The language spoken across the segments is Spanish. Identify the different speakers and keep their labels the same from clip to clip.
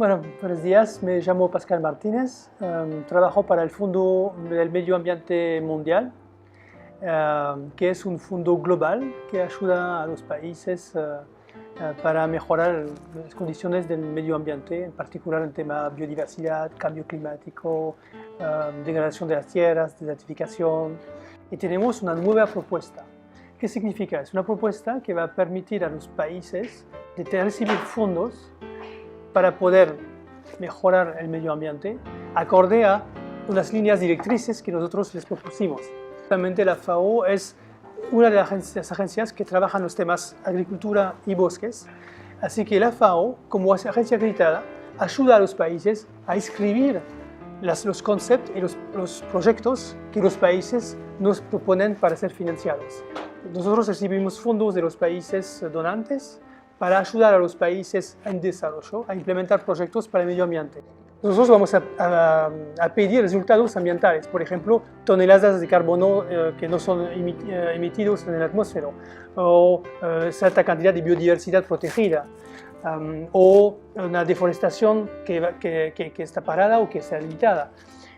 Speaker 1: Bueno, buenos días, me llamo Pascal Martínez, trabajo para el Fondo del Medio Ambiente Mundial, que es un fondo global que ayuda a los países para mejorar las condiciones del medio ambiente, en particular en tema de biodiversidad, cambio climático, degradación de las tierras, desertificación. Y tenemos una nueva propuesta. ¿Qué significa? Es una propuesta que va a permitir a los países de recibir fondos para poder mejorar el medio ambiente acorde a unas líneas directrices que nosotros les propusimos. Realmente la FAO es una de las agencias que trabajan los temas agricultura y bosques, así que la FAO, como agencia acreditada, ayuda a los países a inscribir los conceptos y los proyectos que los países nos proponen para ser financiados. Nosotros recibimos fondos de los países donantes para ayudar a los países en desarrollo a implementar proyectos para el medio ambiente. Nosotros vamos a pedir resultados ambientales, por ejemplo, toneladas de carbono que no son emitidos en la atmósfera, o cierta cantidad de biodiversidad protegida, o una deforestación que está parada o que está limitada.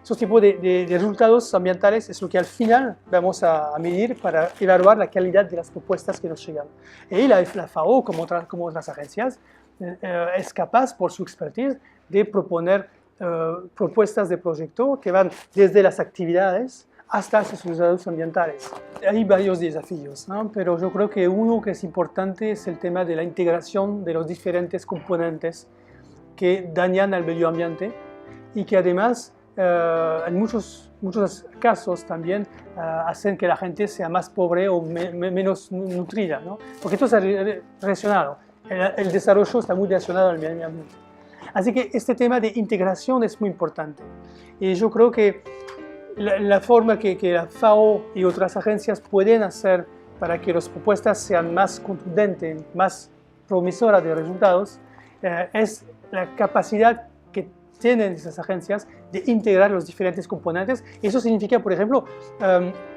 Speaker 1: Esos tipos de resultados ambientales es lo que al final vamos a medir para evaluar la calidad de las propuestas que nos llegan. Y la FAO, como otras agencias, es capaz, por su expertise, de proponer propuestas de proyecto que van desde las actividades hasta esos resultados ambientales. Hay varios desafíos, ¿no? Pero yo creo que uno que es importante es el tema de la integración de los diferentes componentes que dañan al medio ambiente y que además en muchos casos también hacen que la gente sea más pobre o menos nutrida, ¿no? Porque esto está relacionado. El desarrollo está muy relacionado al medio ambiente. Así que este tema de integración es muy importante. Y yo creo que la forma que la FAO y otras agencias pueden hacer para que las propuestas sean más contundentes, más promisoras de resultados, es la capacidad que tienen esas agencias de integrar los diferentes componentes. Eso significa, por ejemplo,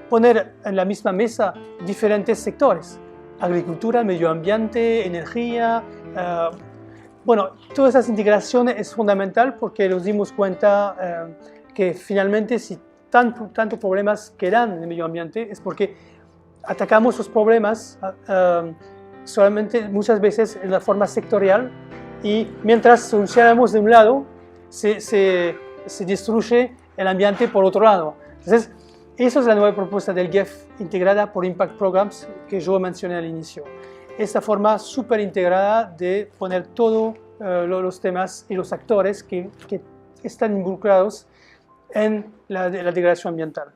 Speaker 1: poner en la misma mesa diferentes sectores: agricultura, medio ambiente, energía. Bueno, todas esas integraciones es fundamental porque nos dimos cuenta que finalmente si tantos problemas quedan en el medio ambiente es porque atacamos los problemas solamente muchas veces en la forma sectorial, y mientras solucionamos de un lado se destruye el ambiente por otro lado. Entonces, esa es la nueva propuesta del GEF integrada por Impact Programs que yo mencioné al inicio. Esta forma súper integrada de poner todos los temas y los actores que están involucrados en la degradación ambiental.